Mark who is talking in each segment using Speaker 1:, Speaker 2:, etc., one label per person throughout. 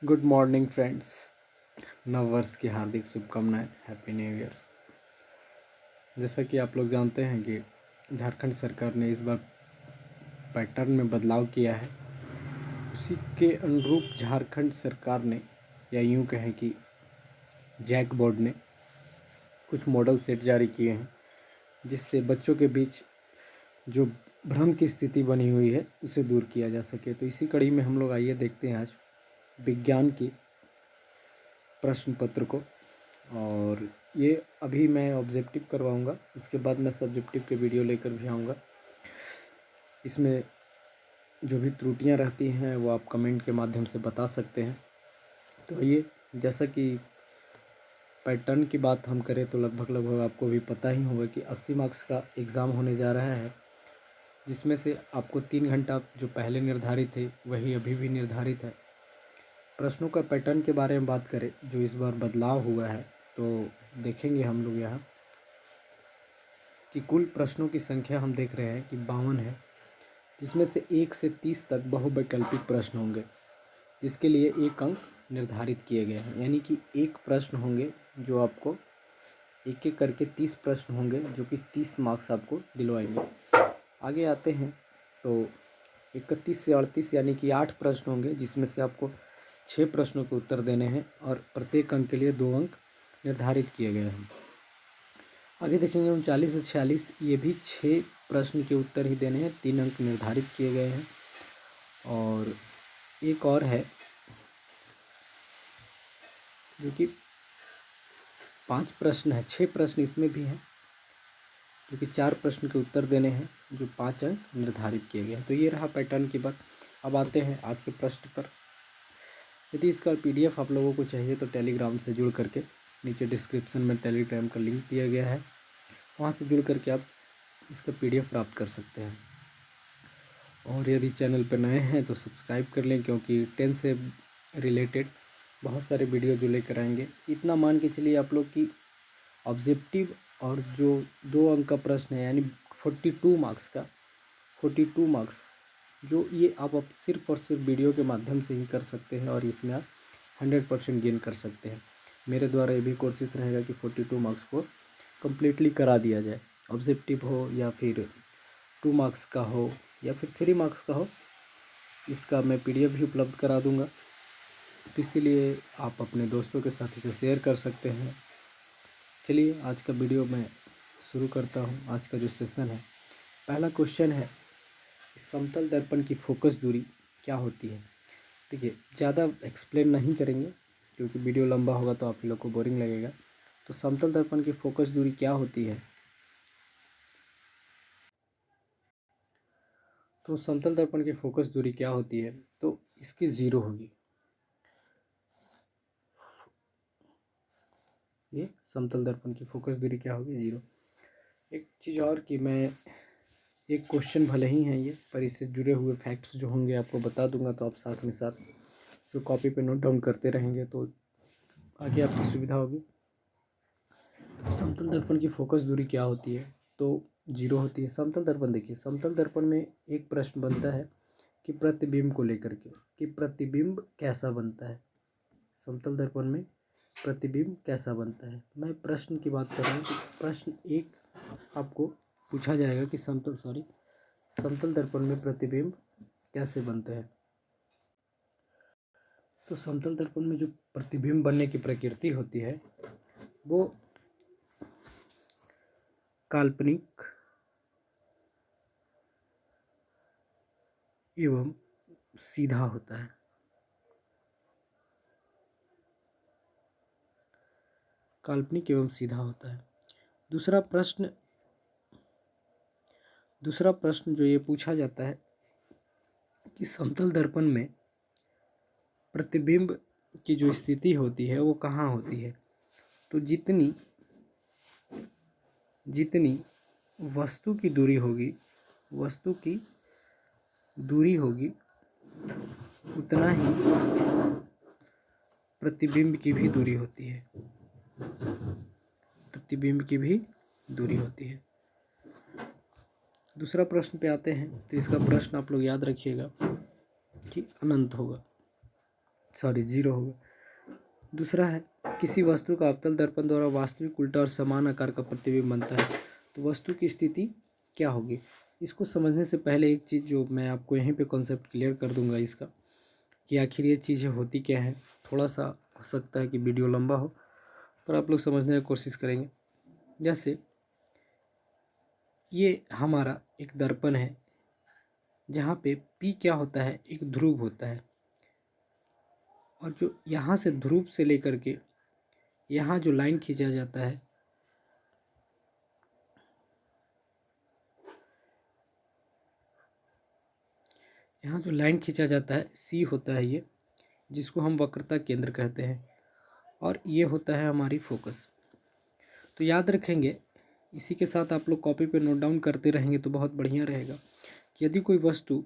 Speaker 1: Good morning friends. नव वर्ष की हार्दिक शुभकामनाएं। Happy new year. जैसा कि आप लोग जानते हैं कि झारखंड सरकार ने इस बार पैटर्न में बदलाव किया है, उसी के अनुरूप झारखंड सरकार ने, या यूं कहें कि जैक बोर्ड ने कुछ मॉडल सेट जारी किए हैं, जिससे बच्चों के बीच जो भ्रम की स्थिति बनी हुई है उसे दूर किया जा सके। तो इसी कड़ी में हम लोग आइए देखते हैं आज विज्ञान की प्रश्न पत्र को। और ये अभी मैं ऑब्जेक्टिव करवाऊँगा, इसके बाद मैं सब्जेक्टिव के वीडियो लेकर भी आऊँगा। इसमें जो भी त्रुटियां रहती हैं वो आप कमेंट के माध्यम से बता सकते हैं। तो ये जैसा कि पैटर्न की बात हम करें तो लगभग आपको भी पता ही होगा कि 80 मार्क्स का एग्ज़ाम होने जा रहा है, जिसमें से आपको 3 घंटा जो पहले निर्धारित थे वही अभी भी निर्धारित है। प्रश्नों का पैटर्न के बारे में बात करें जो इस बार बदलाव हुआ है, तो देखेंगे हम लोग यहाँ कि कुल प्रश्नों की संख्या हम देख रहे हैं कि 52 है, जिसमें से 1 से 30 तक बहुवैकल्पिक प्रश्न होंगे, जिसके लिए 1 अंक निर्धारित किए गए हैं। यानी कि 1 प्रश्न होंगे जो आपको एक एक करके 30 प्रश्न होंगे जो कि 30 मार्क्स आपको दिलवाएंगे। आगे आते हैं तो 31 से 38 यानी कि 8 प्रश्न होंगे, जिसमें से आपको 6 प्रश्नों के उत्तर देने हैं और प्रत्येक अंक के लिए 2 अंक निर्धारित किए गए हैं। आगे देखेंगे 39 से 46, ये भी 6 प्रश्न के उत्तर ही देने हैं, 3 अंक निर्धारित किए गए हैं। और एक और है जो कि 5 प्रश्न है, 6 प्रश्न इसमें भी हैं, जो कि 4 प्रश्न के उत्तर देने हैं, जो 5 अंक निर्धारित किए गए हैं। तो ये रहा पैटर्न की बात। अब आते हैं आज के प्रश्न पर। यदि इसका PDF आप लोगों को चाहिए तो टेलीग्राम से जुड़ करके, नीचे डिस्क्रिप्शन में टेलीग्राम का लिंक दिया गया है, वहाँ से जुड़ करके आप इसका PDF प्राप्त कर सकते हैं। और यदि चैनल पर नए हैं तो सब्सक्राइब कर लें, क्योंकि 10 से रिलेटेड बहुत सारे वीडियो जो लेकर आएंगे। इतना मान के चलिए आप लोग की ऑब्जेक्टिव और जो 2 अंक का प्रश्न है, यानी 42 मार्क्स का 42 मार्क्स, जो ये आप सिर्फ और सिर्फ वीडियो के माध्यम से ही कर सकते हैं और इसमें आप 100% गेन कर सकते हैं। मेरे द्वारा ये भी कोशिश रहेगा कि 42 मार्क्स को कम्प्लीटली करा दिया जाए, ऑब्जेक्टिव हो या फिर 2 मार्क्स का हो या फिर 3 मार्क्स का हो। इसका मैं PDF भी उपलब्ध करा दूंगा, तो इसीलिए आप अपने दोस्तों के साथ इसे शेयर कर सकते हैं। चलिए आज का वीडियो मैं शुरू करता हूँ। आज का जो सेशन है, पहला क्वेश्चन है, समतल दर्पण की फोकस दूरी क्या होती है। देखिए, ज़्यादा एक्सप्लेन नहीं करेंगे क्योंकि वीडियो लंबा होगा तो आप लोग को बोरिंग लगेगा। तो समतल दर्पण की फोकस दूरी क्या होती है, तो समतल दर्पण की फोकस दूरी क्या होती है, तो इसकी 0 होगी। ये समतल दर्पण की फोकस दूरी क्या होगी, 0। एक चीज़ और कि मैं एक क्वेश्चन भले ही है ये, पर इससे जुड़े हुए फैक्ट्स जो होंगे आपको बता दूंगा, तो आप साथ में साथ जो कॉपी पे नोट डाउन करते रहेंगे तो आगे आपकी सुविधा होगी। समतल दर्पण की फोकस दूरी क्या होती है, तो 0 होती है। समतल दर्पण, देखिए समतल दर्पण में एक प्रश्न बनता है कि प्रतिबिंब को लेकर के, कि प्रतिबिंब कैसा बनता है। समतल दर्पण में प्रतिबिंब कैसा बनता है, मैं प्रश्न की बात कर रहा हूँ। तो प्रश्न 1 आपको पूछा जाएगा कि समतल दर्पण में प्रतिबिंब कैसे बनते हैं। तो समतल दर्पण में जो प्रतिबिंब बनने की प्रकृति होती है वो काल्पनिक एवं सीधा होता है। काल्पनिक एवं सीधा होता है। दूसरा प्रश्न जो ये पूछा जाता है कि समतल दर्पण में प्रतिबिंब की जो स्थिति होती है वो कहाँ होती है, तो जितनी वस्तु की दूरी होगी उतना ही प्रतिबिंब की भी दूरी होती है। दूसरा प्रश्न पे आते हैं, तो इसका प्रश्न आप लोग याद रखिएगा कि अनंत होगा। सॉरी 0 होगा। दूसरा है किसी वस्तु का अवतल दर्पण द्वारा वास्तविक, उल्टा और समान आकार का प्रतिबिंब बनता है, तो वस्तु की स्थिति क्या होगी। इसको समझने से पहले एक चीज़ जो मैं आपको यहीं पे कॉन्सेप्ट क्लियर कर दूंगा इसका, कि आखिर ये चीज़ें होती क्या है। थोड़ा सा हो सकता है कि वीडियो लंबा हो, पर आप लोग समझने की कोशिश करेंगे। जैसे ये हमारा एक दर्पण है, जहाँ पे P क्या होता है, एक ध्रुव होता है, और जो यहाँ से ध्रुव से लेकर के यहाँ जो लाइन खींचा जाता है, यहाँ जो लाइन खींचा जाता है C होता है ये, जिसको हम वक्रता केंद्र कहते हैं, और ये होता है हमारी फोकस। तो याद रखेंगे, इसी के साथ आप लोग कॉपी पे नोट डाउन करते रहेंगे तो बहुत बढ़िया रहेगा कि यदि कोई वस्तु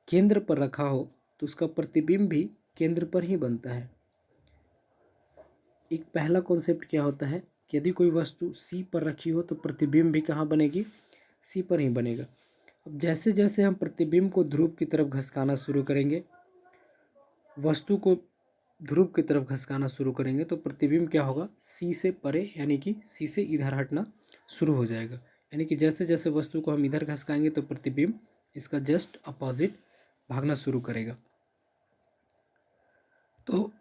Speaker 1: केंद्र पर रखा हो तो उसका प्रतिबिंब भी केंद्र पर ही बनता है। एक पहला कॉन्सेप्ट क्या होता है कि यदि कोई वस्तु C पर रखी हो तो प्रतिबिंब भी कहाँ बनेगी, C पर ही बनेगा। अब जैसे जैसे हम प्रतिबिंब को ध्रुव की तरफ घसकाना शुरू करेंगे, वस्तु को ध्रुव की तरफ घसकाना शुरू करेंगे, तो प्रतिबिंब क्या होगा, C से परे, यानी कि C से इधर हटना शुरू हो जाएगा। यानी कि जैसे जैसे वस्तु को हम इधर घसकाएंगे तो प्रतिबिंब इसका जस्ट अपोजिट भागना शुरू करेगा। तो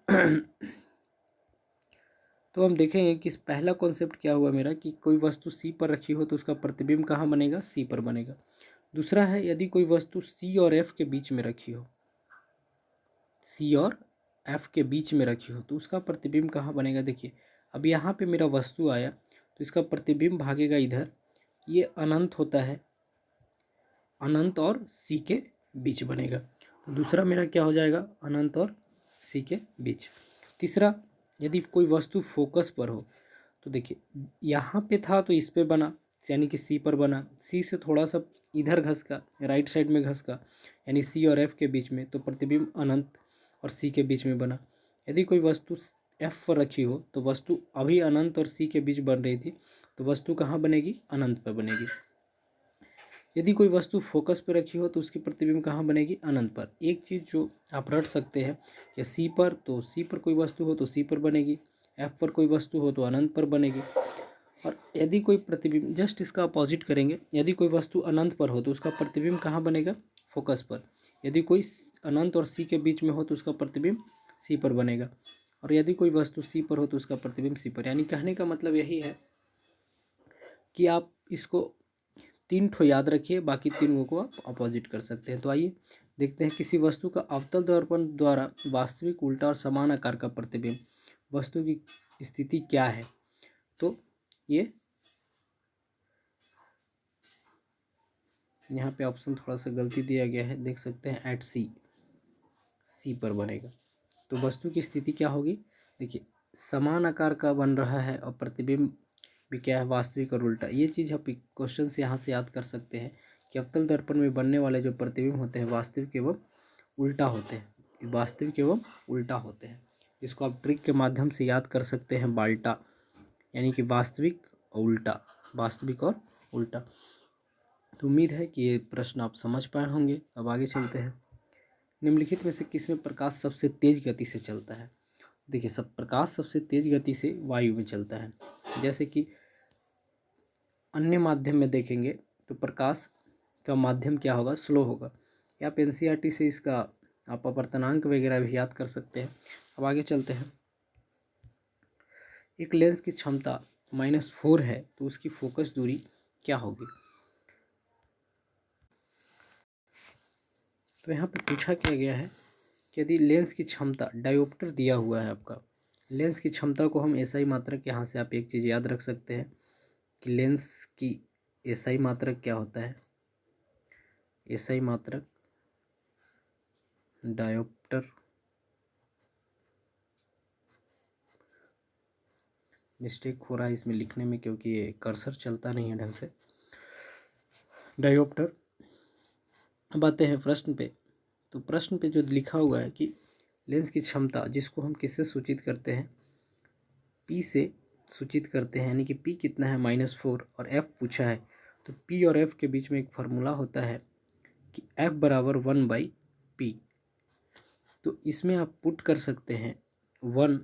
Speaker 1: हम देखेंगे कि पहला कॉन्सेप्ट क्या हुआ मेरा, कि कोई वस्तु C पर रखी हो तो उसका प्रतिबिंब कहाँ बनेगा, C पर बनेगा। दूसरा है यदि कोई वस्तु C और F के बीच में रखी हो, C और F के बीच में रखी हो तो उसका प्रतिबिंब कहाँ बनेगा। देखिए अब यहाँ पे मेरा वस्तु आया तो इसका प्रतिबिंब भागेगा इधर, ये अनंत होता है, अनंत और C के बीच बनेगा। तो दूसरा मेरा क्या हो जाएगा, अनंत और C के बीच। तीसरा, यदि कोई वस्तु फोकस पर हो तो देखिए यहाँ पे था तो इस पे बना, यानी कि C पर बना, C से थोड़ा सा इधर घसका, राइट साइड में घसका, यानी C और F के बीच में, तो प्रतिबिंब अनंत और C के बीच में बना। यदि कोई वस्तु F पर रखी हो तो वस्तु अभी अनंत और C के बीच बन रही थी, तो वस्तु कहाँ बनेगी, अनंत पर बनेगी। यदि कोई वस्तु फोकस पर रखी हो तो उसकी प्रतिबिंब कहाँ बनेगी, अनंत पर। एक चीज़ जो आप रट सकते हैं कि C पर, तो C पर कोई वस्तु हो तो C पर बनेगी, F पर कोई वस्तु हो तो अनंत पर बनेगी। और यदि कोई प्रतिबिंब, जस्ट इसका अपोजिट करेंगे, यदि कोई वस्तु अनंत पर हो तो उसका प्रतिबिंब कहाँ बनेगा, फोकस पर। यदि कोई अनंत और C के बीच में हो तो उसका प्रतिबिंब C पर बनेगा, और यदि कोई वस्तु C पर हो तो उसका प्रतिबिंब C पर। यानी कहने का मतलब यही है कि आप इसको 3 ठो याद रखिए, बाकी 3 को आप अपोजिट कर सकते हैं। तो आइए देखते हैं किसी वस्तु का अवतल दर्पण द्वारा वास्तविक, उल्टा और समान आकार का प्रतिबिंब, वस्तु की स्थिति क्या है। तो ये यहाँ पे ऑप्शन थोड़ा सा गलती दिया गया है, देख सकते हैं, एट सी पर बनेगा। तो वस्तु की स्थिति क्या होगी, देखिए समान आकार का बन रहा है और प्रतिबिंब भी क्या है, वास्तविक और उल्टा। ये चीज़ आप क्वेश्चन से यहाँ से याद कर सकते हैं कि अवतल दर्पण में बनने वाले जो प्रतिबिंब होते हैं वास्तविक एवं उल्टा होते हैं, वास्तविक एवं उल्टा होते हैं। इसको आप ट्रिक के माध्यम से याद कर सकते हैं, बाल्टा, यानी कि वास्तविक और उल्टा, वास्तविक और उल्टा। तो उम्मीद है कि ये प्रश्न आप समझ पाए होंगे। अब आगे चलते हैं। निम्नलिखित में से किसमें प्रकाश सबसे तेज गति से चलता है। देखिए प्रकाश सबसे तेज गति से वायु में चलता है। जैसे कि अन्य माध्यम में देखेंगे तो प्रकाश का माध्यम क्या होगा, स्लो होगा। या आप NCERT से इसका आप अपवर्तनांक वगैरह भी याद कर सकते हैं। अब आगे चलते हैं। एक लेंस की क्षमता -4 है तो उसकी फोकस दूरी क्या होगी। तो यहाँ पे पूछा क्या गया है कि यदि लेंस की क्षमता, डायोप्टर दिया हुआ है आपका, लेंस की क्षमता को हम SI मात्रक, यहाँ से आप एक चीज़ याद रख सकते हैं कि लेंस की SI मात्रक क्या होता है, SI मात्रक डायोप्टर, मिस्टेक हो रहा है इसमें लिखने में क्योंकि ये कर्सर चलता नहीं है ढंग से, डायोप्टर। अब आते हैं प्रश्न पे। तो प्रश्न पे जो लिखा हुआ है कि लेंस की क्षमता, जिसको हम किससे सूचित करते हैं, P से सूचित करते हैं, यानी कि P कितना है, -4, और F पूछा है। तो P और F के बीच में एक फार्मूला होता है कि F = 1/P। तो इसमें आप पुट कर सकते हैं 1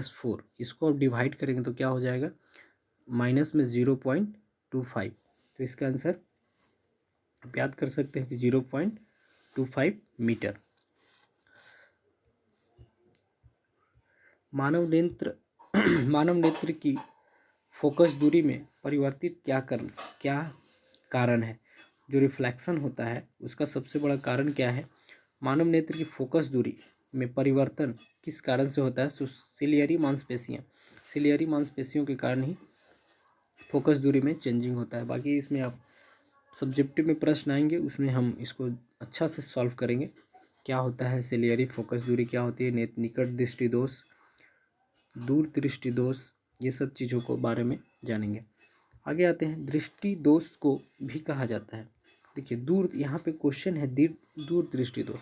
Speaker 1: - 4, इसको आप डिवाइड करेंगे तो क्या हो जाएगा, माइनस में 0.25। तो इसका आंसर आप याद कर सकते हैं कि 0.25 मीटर। मानव नेत्र मानव नेत्र की फोकस दूरी में परिवर्तित क्या कारण है। जो रिफ्लेक्शन होता है उसका सबसे बड़ा कारण क्या है। मानव नेत्र की फोकस दूरी में परिवर्तन किस कारण से होता है। सिलियरी मांसपेशियों के कारण ही फोकस दूरी में चेंजिंग होता है। बाकी इसमें आप सब्जेक्टिव में प्रश्न आएंगे, उसमें हम इसको अच्छा से सॉल्व करेंगे। क्या होता है सिलियरी फोकस दूरी, क्या होती है निकट दृष्टि दोष, दूर दृष्टि दोष, ये सब चीज़ों को बारे में जानेंगे। आगे आते हैं, दृष्टि दोष को भी कहा जाता है। देखिए दूर, यहाँ पे क्वेश्चन है दूर दृष्टि दोष।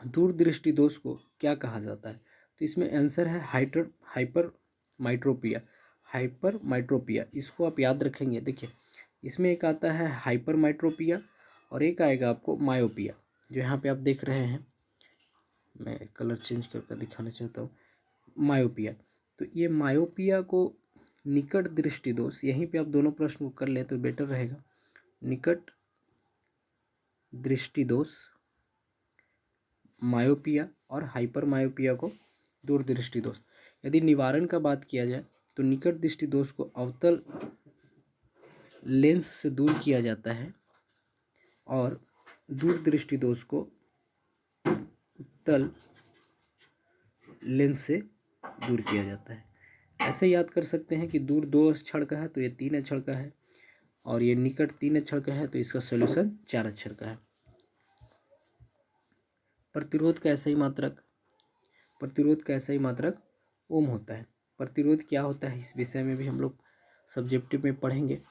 Speaker 1: दूर दृष्टि दोष को क्या कहा जाता है, तो इसमें आंसर है हाइपर माइट्रोपिया। इसको आप याद रखेंगे। देखिए इसमें एक आता है हाइपर माइट्रोपिया और एक आएगा आपको मायोपिया। जो यहाँ पे आप देख रहे हैं, मैं कलर चेंज करके दिखाना चाहता हूँ, मायोपिया। तो ये मायोपिया को निकट दृष्टि दोष, यहीं पे आप दोनों प्रश्न को कर ले तो बेटर रहेगा। निकट दृष्टि दोष, मायोपिया और हाइपर मायोपिया को दूर दृष्टि दोष। यदि निवारण का बात किया जाए तो निकट दृष्टि दोष को अवतल लेंस से दूर किया जाता है और दूर दृष्टि दोष को उत्तल लेंस से दूर किया जाता है। ऐसे याद कर सकते हैं कि दूर 2 अक्षर का है तो ये 3 अक्षर का है, और ये निकट 3 अक्षर का है तो इसका सॉल्यूशन 4 अक्षर का है। प्रतिरोध का ऐसा ही मात्रक ओम होता है। प्रतिरोध क्या होता है इस विषय में भी हम लोग सब्जेक्टिव में पढ़ेंगे।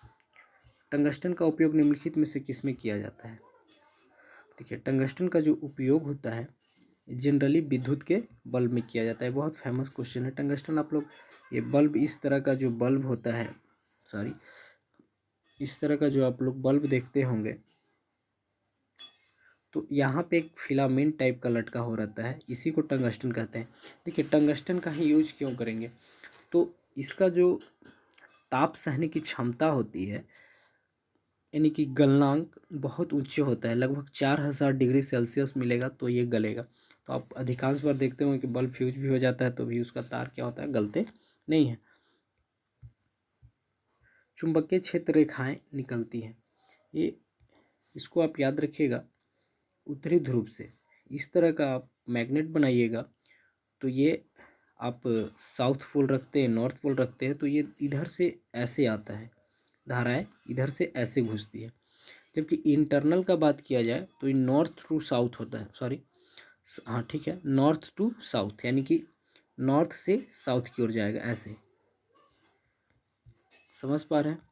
Speaker 1: टंगस्टन का उपयोग निम्नलिखित में से किस में किया जाता है। देखिए टंगस्टन का जो उपयोग होता है जनरली विद्युत के बल्ब में किया जाता है। बहुत फेमस क्वेश्चन है टंगस्टन। आप लोग ये बल्ब, इस तरह का जो बल्ब होता है, इस तरह का जो आप लोग बल्ब देखते होंगे, तो यहाँ पे एक फिलामेंट टाइप का लटका हो रहता है, इसी को टंगस्टन कहते हैं। देखिए टंगस्टन का ही यूज क्यों करेंगे, तो इसका जो ताप सहने की क्षमता होती है, यानी कि गलनांक बहुत ऊंचे होता है, लगभग 4000 डिग्री सेल्सियस मिलेगा तो ये गलेगा। तो आप अधिकांश बार देखते होंगे कि बल्ब फ्यूज भी हो जाता है तो भी उसका तार क्या होता है, गलते नहीं है। चुंबकीय क्षेत्र रेखाएं निकलती हैं, ये इसको आप याद रखिएगा। उत्तरी ध्रुव से इस तरह का आप मैग्नेट बनाइएगा, तो ये आप साउथ पोल रखते हैं, नॉर्थ पोल रखते हैं, तो ये इधर से ऐसे आता है, धाराएं इधर से ऐसे घुसती है। जबकि इंटरनल का बात किया जाए तो ये नॉर्थ टू साउथ होता है, हाँ ठीक है, नॉर्थ टू साउथ, यानी कि नॉर्थ से साउथ की ओर जाएगा, ऐसे समझ पा रहे हैं।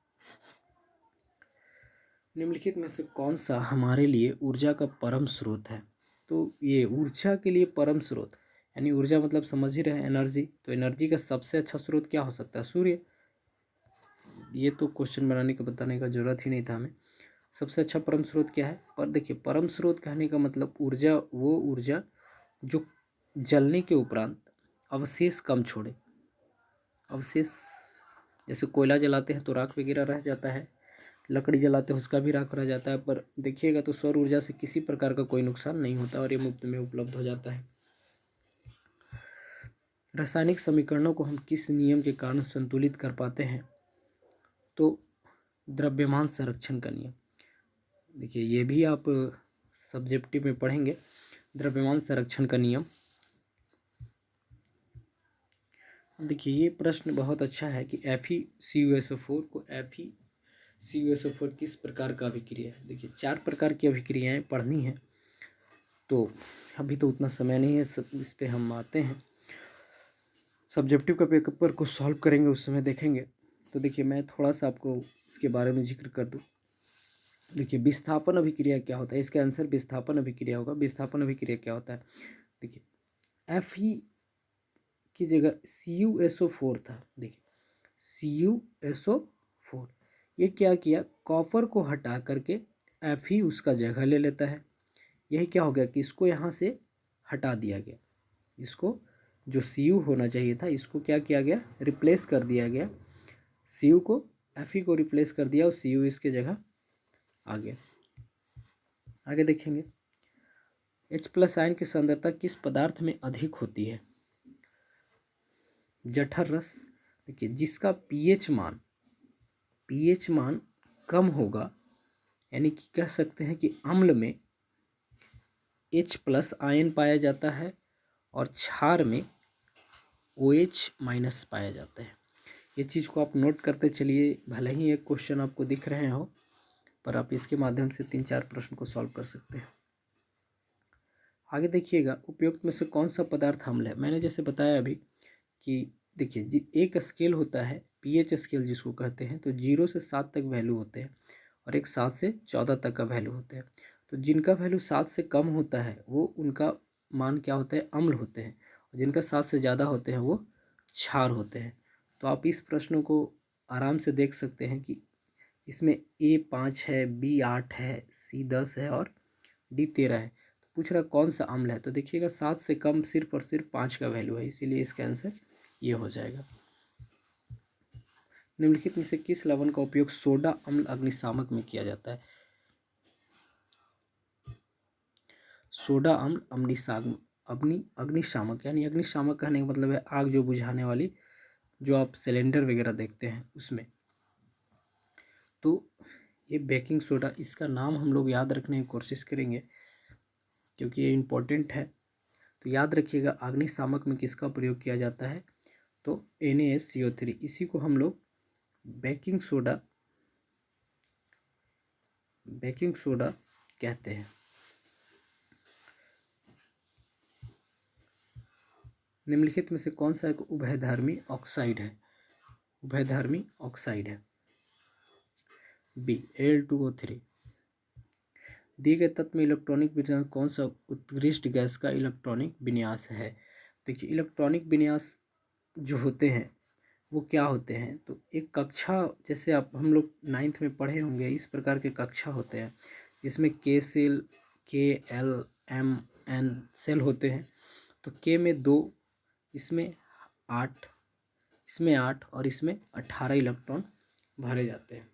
Speaker 1: निम्नलिखित में से कौन सा हमारे लिए ऊर्जा का परम स्रोत है। तो ये ऊर्जा के लिए परम स्रोत, यानी ऊर्जा मतलब समझ ही रहे हैं एनर्जी, तो एनर्जी का सबसे अच्छा स्रोत क्या हो सकता है, सूर्य। ये तो क्वेश्चन बनाने का बताने का जरूरत ही नहीं था हमें। सबसे अच्छा परम स्रोत क्या है, पर देखिए परम स्रोत कहने का मतलब ऊर्जा, वो ऊर्जा जो जलने के उपरांत अवशेष कम छोड़े। अवशेष जैसे कोयला जलाते हैं तो राख वगैरह रह जाता है, लकड़ी जलाते हैं उसका भी राख रह जाता है, पर देखिएगा तो सौर ऊर्जा से किसी प्रकार का कोई नुकसान नहीं होता और ये मुफ्त में उपलब्ध हो जाता है। रासायनिक समीकरणों को हम किस नियम के कारण संतुलित कर पाते हैं, तो द्रव्यमान संरक्षण का नियम। देखिए ये भी आप सब्जेक्टिव में पढ़ेंगे, द्रव्यमान संरक्षण का नियम। देखिए ये प्रश्न बहुत अच्छा है कि FeCuSO4 को FeCuSO4 किस प्रकार का अभिक्रिया है। देखिए 4 प्रकार की अभिक्रियाएं पढ़नी है, तो अभी तो उतना समय नहीं है, सब इस पे हम आते हैं, सब्जेक्टिव का पेपर को सॉल्व करेंगे उस समय देखेंगे। तो देखिए मैं थोड़ा सा आपको इसके बारे में जिक्र कर दूं। देखिए विस्थापन अभिक्रिया क्या होता है, इसका आंसर विस्थापन अभिक्रिया होगा। विस्थापन अभिक्रिया क्या होता है, देखिए Fe की जगह CuSO4 था। देखिए CuSO4 ये क्या किया, कॉपर को हटा करके Fe उसका जगह ले लेता है। यही क्या हो गया कि इसको यहाँ से
Speaker 2: हटा दिया गया। इसको जो Cu होना चाहिए था इसको क्या किया गया, रिप्लेस कर दिया गया। Cu को Fe को रिप्लेस कर दिया और Cu इसके जगह आ गया। आगे देखेंगे H+ आयन की सांद्रता किस पदार्थ में अधिक होती है। जठर रस। देखिए जिसका pH मान कम होगा, यानी कि कह सकते हैं कि अम्ल में H+ आयन पाया जाता है और क्षार में OH- पाया जाता है। ये चीज़ को आप नोट करते चलिए, भले ही एक क्वेश्चन आपको दिख रहे हो पर आप इसके माध्यम से 3-4 प्रश्न को सॉल्व कर सकते हैं। आगे देखिएगा उपयुक्त में से कौन सा पदार्थ अम्ल है। मैंने जैसे बताया अभी कि देखिए एक स्केल होता है pH स्केल जिसको कहते हैं, तो 0 से 7 तक वैल्यू होते हैं और एक 7 से 14 तक का वैल्यू होता है। तो जिनका वैल्यू 7 से कम होता है वो उनका मान क्या होता है, अम्ल होते हैं, और जिनका 7 से ज़्यादा होते हैं वो क्षार होते हैं। तो आप इस प्रश्न को आराम से देख सकते हैं कि इसमें A5 है, B8 है, C10 है और D13 है। तो पूछ रहा कौन सा अम्ल है, तो देखिएगा 7 से कम सिर्फ और सिर्फ 5 का वैल्यू है, इसीलिए इसका आंसर ये हो जाएगा। निम्नलिखित में से किस लवण का उपयोग सोडा अम्ल अग्निशामक में किया जाता है। सोडा अम्ल अग्निशामक, यानी अग्निशामक कहने का मतलब है आग जो बुझाने वाली, जो आप सिलेंडर वगैरह देखते हैं उसमें। तो ये बेकिंग सोडा, इसका नाम हम लोग याद रखने की कोशिश करेंगे क्योंकि ये इम्पोर्टेंट है। तो याद रखिएगा अग्निशामक में किसका प्रयोग किया जाता है, तो NaCO3, इसी को हम लोग बेकिंग सोडा कहते हैं। निम्नलिखित में से कौन सा एक उभयधर्मी ऑक्साइड है। B Al2O3। दिए गए तत्व में इलेक्ट्रॉनिक विन्यास कौन सा उत्कृष्ट गैस का इलेक्ट्रॉनिक विन्यास है। देखिए इलेक्ट्रॉनिक विन्यास जो होते हैं वो क्या होते हैं, तो एक कक्षा जैसे आप हम लोग 9th में पढ़े होंगे, इस प्रकार के कक्षा होते हैं जिसमें K shell, K, L, M, N shell होते हैं। तो K में 2, इसमें 8 और इसमें 18 इलेक्ट्रॉन भरे जाते हैं।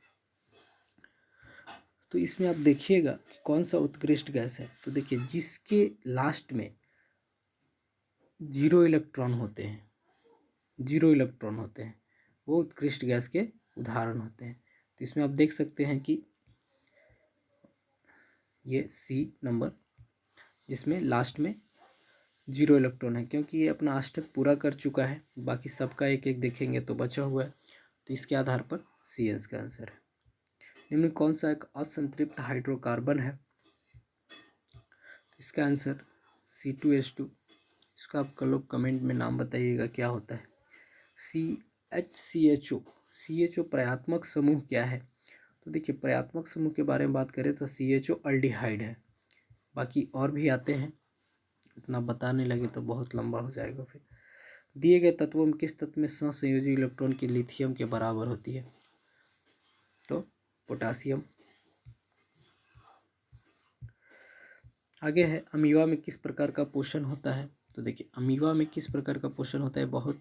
Speaker 2: तो इसमें आप देखिएगा कि कौन सा उत्कृष्ट गैस है, तो देखिए जिसके लास्ट में 0 इलेक्ट्रॉन होते हैं वो उत्कृष्ट गैस के उदाहरण होते हैं। तो इसमें आप देख सकते हैं कि ये C नंबर जिसमें लास्ट में 0 इलेक्ट्रॉन है, क्योंकि ये अपना अष्टक पूरा कर चुका है, बाकी सबका एक एक देखेंगे तो बचा हुआ है, तो इसके आधार पर C इसका आंसर है। निम्न कौन सा एक असंतृप्त हाइड्रोकार्बन है, इसका आंसर C2H2। इसका आप लोग कमेंट में नाम बताइएगा क्या होता है। CHO प्रयात्मक समूह क्या है, तो देखिए प्रयात्मक समूह के बारे में बात करें तो CHO अल्डिहाइड है। बाकी और भी आते हैं, इतना बताने लगे तो बहुत लंबा हो जाएगा। फिर दिए गए तत्वों में किस तत्व में सहसंयोजी इलेक्ट्रॉन की लिथियम के बराबर होती है, तो पोटासियम। आगे है अमीबा में किस प्रकार का पोषण होता है, तो देखिए अमीबा में किस प्रकार का पोषण होता है, बहुत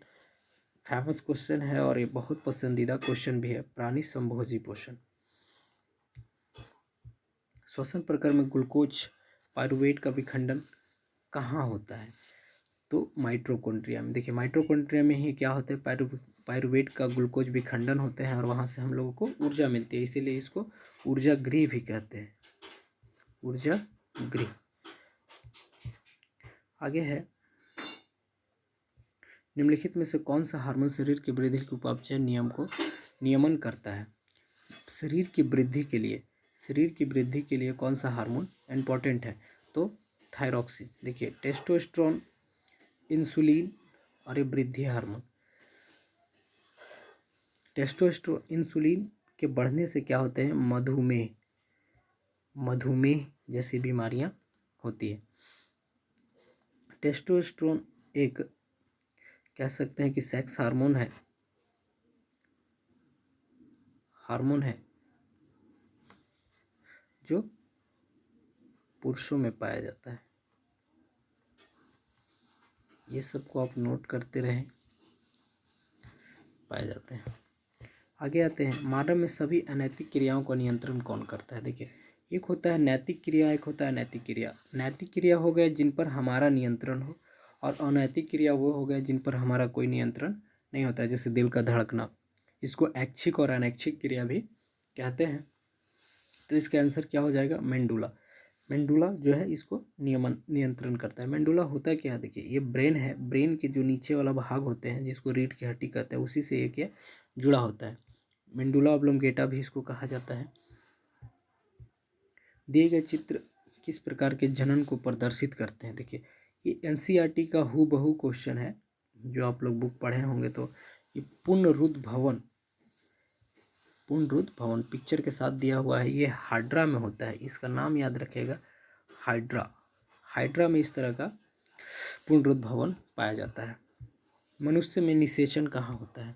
Speaker 2: फेमस क्वेश्चन है और ये बहुत पसंदीदा क्वेश्चन भी है। प्राणी संभोजी पोषण। श्वसन प्रक्रिया में ग्लूकोज पाइरूवेट का विखंडन कहाँ होता है, तो माइटोकॉन्ड्रिया में। देखिए माइटोकॉन्ड्रिया में ही क्या होता है, पाइरूवेट का ग्लूकोज विखंडन होते हैं और वहाँ से हम लोगों को ऊर्जा मिलती है, इसीलिए इसको ऊर्जा गृह भी कहते हैं, ऊर्जा गृह। आगे है निम्नलिखित में से कौन सा हार्मोन शरीर की वृद्धि के उपापचय नियम को नियमन करता है। शरीर की वृद्धि के लिए कौन सा हार्मोन इम्पोर्टेंट है, तो थायरॉक्सिन। देखिए टेस्टोस्टेरोन, इंसुलिन और ये वृद्धि हार्मोन। टेस्टोस्टेरोन इंसुलिन के बढ़ने से क्या होते हैं, मधुमेह जैसी बीमारियां होती है। टेस्टोस्टेरोन एक कह सकते हैं कि सेक्स हार्मोन है जो पुरुषों में पाया जाता है। ये सबको आप नोट करते रहें, पाए जाते हैं। आगे आते हैं, मानव में सभी अनैतिक क्रियाओं का नियंत्रण कौन करता है। देखिए, एक होता है नैतिक क्रिया, एक होता है अनैतिक क्रिया। नैतिक क्रिया हो गए जिन पर हमारा नियंत्रण हो, और अनैतिक क्रिया वो हो गए जिन पर हमारा कोई नियंत्रण नहीं होता है, जैसे दिल का धड़कना। इसको ऐच्छिक और अनैच्छिक क्रिया भी कहते हैं। तो इसका आंसर क्या हो जाएगा, मेंडुला। मेंडुला जो है इसको नियंत्रण करता है। मेंडुला होता क्या है, देखिए ये ब्रेन है, ब्रेन के जो नीचे वाला भाग होते हैं जिसको रीढ़ की हड्डी कहते हैं, उसी से ये क्या जुड़ा होता है। मेंडुला ऑब्लोंगेटा भी इसको कहा जाता है। दिए गए चित्र किस प्रकार के जनन को प्रदर्शित करते हैं। देखिए, ये एनसीईआरटी का हूबहू क्वेश्चन है, जो आप लोग बुक पढ़े होंगे। तो ये पुनरुद्ध भवन पिक्चर के साथ दिया हुआ है। ये हाइड्रा में होता है, इसका नाम याद रखिएगा, हाइड्रा में इस तरह का पुनरुद्ध भवन पाया जाता है। मनुष्य में निषेचन कहाँ होता है।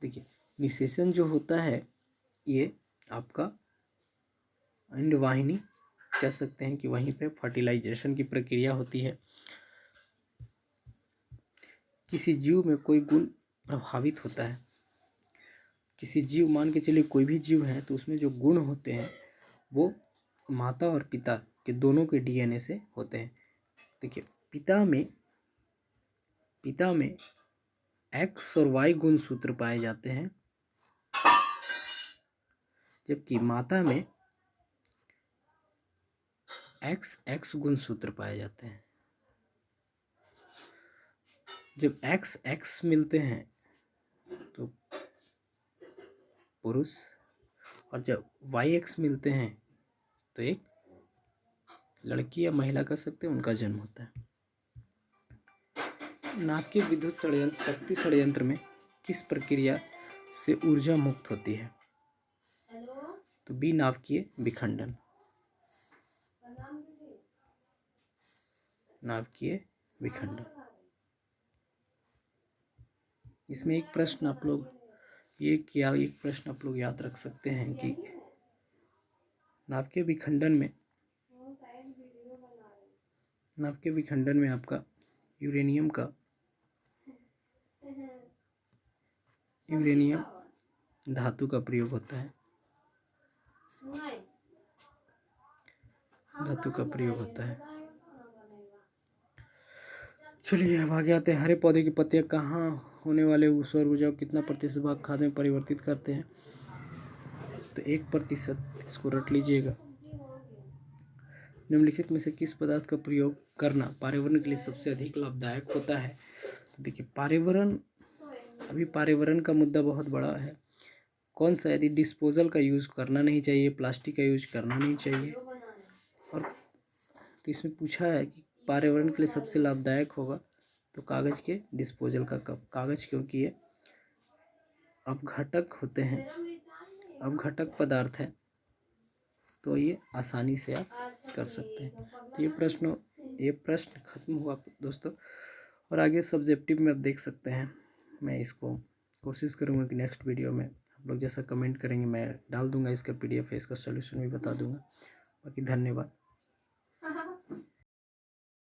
Speaker 2: देखिए, निषेचन जो होता है ये आपका अंडवाहिनी कह सकते हैं कि वहीं पे फर्टिलाइजेशन की प्रक्रिया होती है। किसी जीव में कोई गुण प्रभावित होता है, किसी जीव, मान के चलिए कोई भी जीव है, तो उसमें जो गुण होते हैं वो माता और पिता के दोनों के डीएनए से होते हैं। देखिए, पिता में एक्स और वाई गुणसूत्र पाए जाते हैं, जबकि माता में एक्स गुणसूत्र पाए जाते हैं। जब एक्स मिलते हैं तो पुरुष, और जब YX मिलते हैं तो एक लड़की या महिला कह सकते हैं, उनका जन्म होता है। नाभिकीय विद्युत षड्यंत्र शक्ति षड्यंत्र में किस प्रक्रिया से ऊर्जा मुक्त होती है। तो बी, नाभिकीय विखंडन। नाभिकीय विखंडन। इसमें एक प्रश्न आप लोग याद रख सकते हैं कि नाभिकीय विखंडन में आपका यूरेनियम धातु का प्रयोग होता है। चलिए अब आगे आते हैं, हरे पौधे की पत्तियां कहाँ होने वाले सौर ऊर्जा को कितना प्रतिशत भाग खाद में परिवर्तित करते हैं। तो 1%, इसको रट लीजिएगा। निम्नलिखित में से किस पदार्थ का प्रयोग करना पर्यावरण के लिए सबसे अधिक लाभदायक होता है। तो देखिए, पर्यावरण का मुद्दा बहुत बड़ा है। कौन सा, यदि डिस्पोजल का यूज़ करना नहीं चाहिए, प्लास्टिक का यूज करना नहीं चाहिए, और तो इसमें पूछा है कि पर्यावरण के लिए सबसे लाभदायक होगा, तो कागज़ के डिस्पोजल का कप। कागज़ क्योंकि ये अपघटक होते हैं, अपघटक पदार्थ है, तो ये आसानी से आप कर सकते हैं। तो ये प्रश्न खत्म हुआ दोस्तों। और आगे सब्जेक्टिव में आप देख सकते हैं, मैं इसको कोशिश करूँगा कि नेक्स्ट वीडियो में आप लोग जैसा कमेंट करेंगे मैं डाल दूँगा, इसका PDF है, इसका सॉल्यूशन भी बता दूँगा। बाकी धन्यवाद।